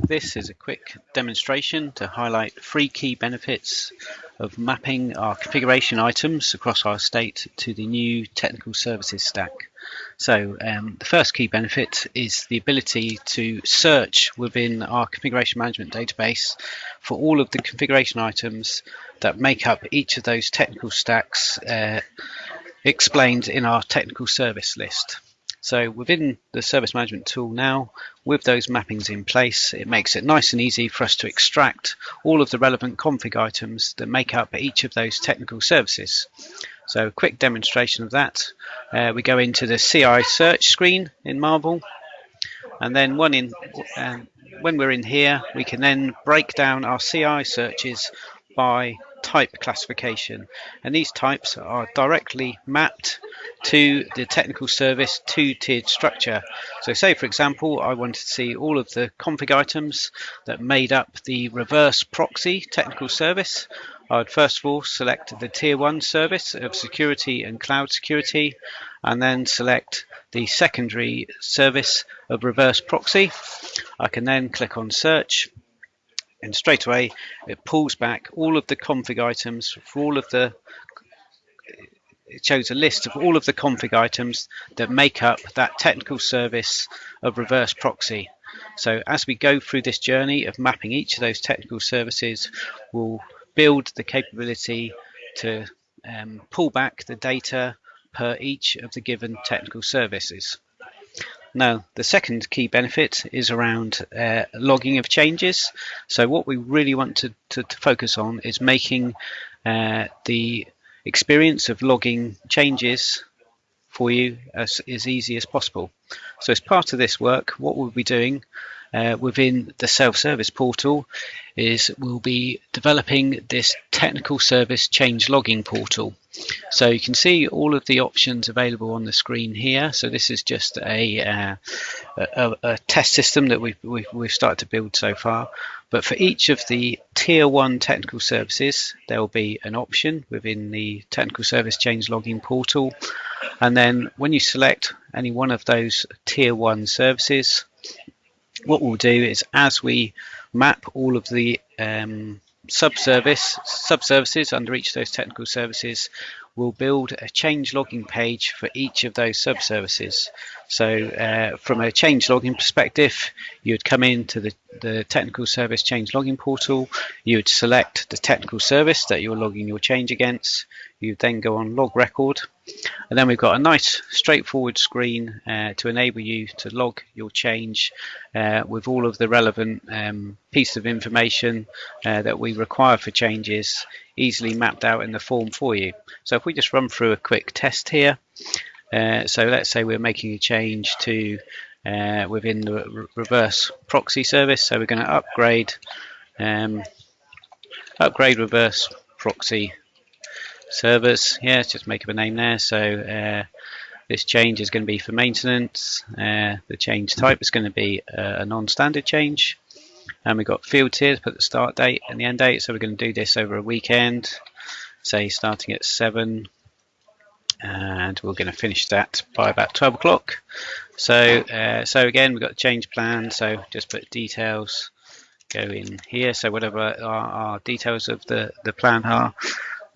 This is a quick demonstration to highlight 3 key benefits of mapping our configuration items across our estate to the new technical services stack. So the first key benefit is the ability to search within our configuration management database for all of the configuration items that make up each of those technical stacks explained in our technical service list. So within the service management tool now, with those mappings in place, it makes it nice and easy for us to extract all of the relevant config items that make up each of those technical services. So a quick demonstration of that. We go into the CI search screen in Marvel, and then when we're in here, we can then break down our CI searches by type classification, and these types are directly mapped to the technical service 2-tiered structure. So say for example I wanted to see all of the config items that made up the reverse proxy technical service. I would first of all select the tier 1 service of security and cloud security, and then select the secondary service of reverse proxy. I can then click on search, and straight away it pulls back all of the config items for all of the it shows a list of all of the config items that make up that technical service of reverse proxy. So as we go through this journey of mapping each of those technical services, we'll build the capability to pull back the data per each of the given technical services. Now, the second key benefit is around logging of changes. So what we really want to focus on is making the experience of logging changes for you as easy as possible. So as part of this work, what we'll be doing within the self-service portal is we'll be developing this technical service change logging portal. So you can see all of the options available on the screen here. So this is just a test system that we've started to build so far. But for each of the tier 1 technical services, there will be an option within the technical service change logging portal. And then when you select any one of those tier 1 services, what we'll do is, as we map all of the subservices under each of those technical services, we'll build a change logging page for each of those subservices. So from a change logging perspective, you'd come into the technical service change logging portal, you would select the technical service that you're logging your change against, you then go on log record, and then we've got a nice straightforward screen to enable you to log your change with all of the relevant pieces of information that we require for changes easily mapped out in the form for you. So if we just run through a quick test here, so let's say we're making a change to within the reverse proxy service, so we're going to upgrade reverse proxy servers. Yeah, let's just make up a name there. So this change is going to be for maintenance. The change type is going to be a non-standard change, and we've got fields here to put the start date and the end date. So we're going to do this over a weekend, say starting at 7, and we're going to finish that by about 12 o'clock. So again, we've got the change plan, so just put details, go in here, so whatever our details of the plan are.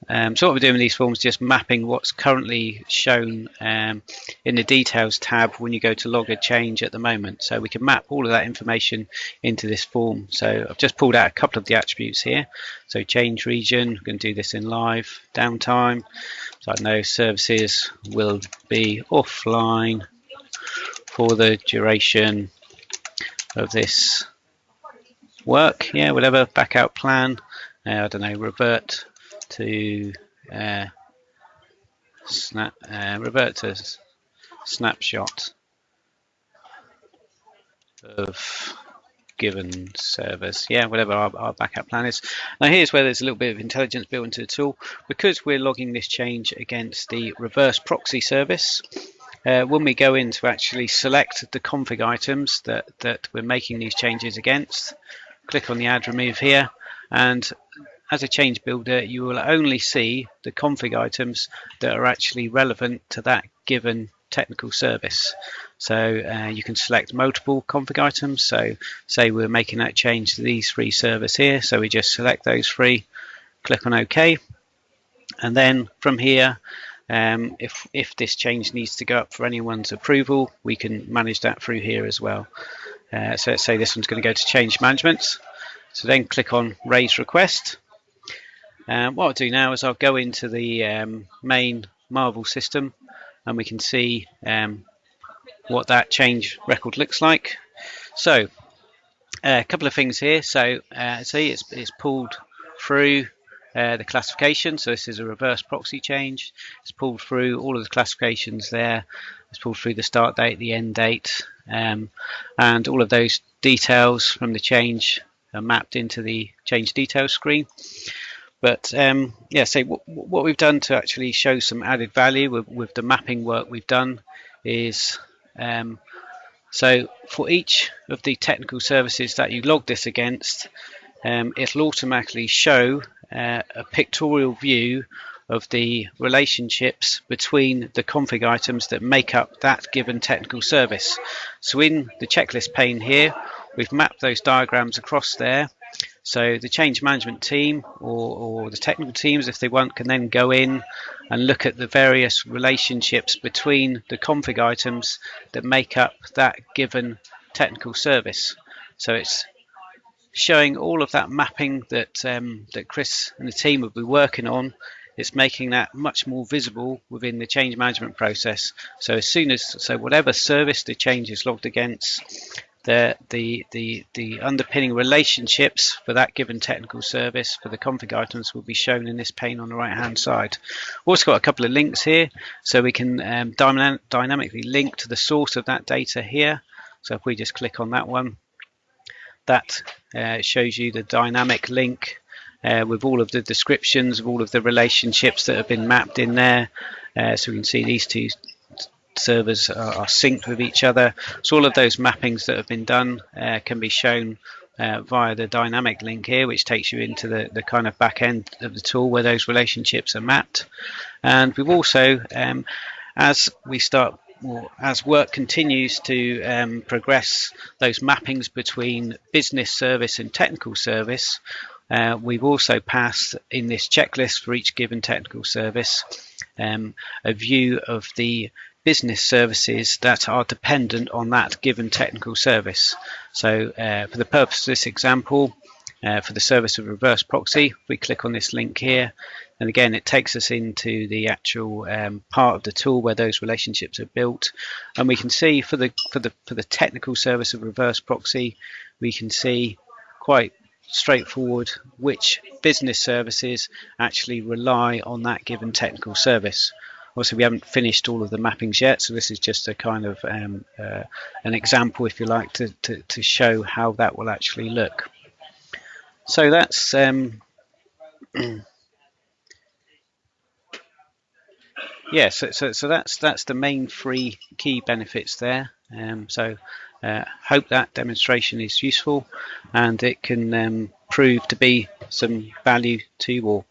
So what we're doing with these forms is just mapping what's currently shown in the details tab when you go to log a change at the moment. So we can map all of that information into this form. So I've just pulled out a couple of the attributes here. So change region, we're going to do this in live, downtime. So I know services will be offline for the duration of this work. Yeah, whatever, backout plan, I don't know, revert to snapshot of given service. Yeah, whatever our backup plan is. Now here's where there's a little bit of intelligence built into the tool. Because we're logging this change against the reverse proxy service, when we go in to actually select the config items that we're making these changes against, click on the add remove here, and as a change builder, you will only see the config items that are actually relevant to that given technical service. So you can select multiple config items. So say we're making that change to these 3 servers here, so we just select those 3, click on OK, and then from here, if this change needs to go up for anyone's approval, we can manage that through here as well. So let's say this one's going to go to change management. So then click on raise request. What I'll do now is I'll go into the main Marvel system, and we can see what that change record looks like. So a couple of things here. So see it's pulled through the classification. So this is a reverse proxy change. It's pulled through all of the classifications there. It's pulled through the start date, the end date, and all of those details from the change are mapped into the change details screen. But yeah, so what we've done to actually show some added value with the mapping work we've done is so for each of the technical services that you log this against, it'll automatically show a pictorial view of the relationships between the config items that make up that given technical service. So in the checklist pane here, we've mapped those diagrams across there. So the change management team or the technical teams, if they want, can then go in and look at the various relationships between the config items that make up that given technical service. So it's showing all of that mapping that that Chris and the team will be working on. It's making that much more visible within the change management process. So as soon as whatever service the change is logged against, the underpinning relationships for that given technical service for the config items will be shown in this pane on the right hand side. We've also got a couple of links here, so we can dynamically link to the source of that data here. So if we just click on that one, that shows you the dynamic link with all of the descriptions of all of the relationships that have been mapped in there. So we can see these 2 servers are synced with each other. So all of those mappings that have been done can be shown via the dynamic link here, which takes you into the kind of back end of the tool where those relationships are mapped. And we've also, as work continues to progress those mappings between business service and technical service, we've also passed in this checklist for each given technical service a view of the business services that are dependent on that given technical service. So for the purpose of this example, for the service of reverse proxy, we click on this link here, and again it takes us into the actual part of the tool where those relationships are built, and we can see for the technical service of reverse proxy, we can see quite straightforward which business services actually rely on that given technical service. Obviously we haven't finished all of the mappings yet, so this is just a kind of an example, if you like, to show how that will actually look. So that's yeah, so that's the main 3 key benefits there. Hope that demonstration is useful and it can prove to be some value to you all.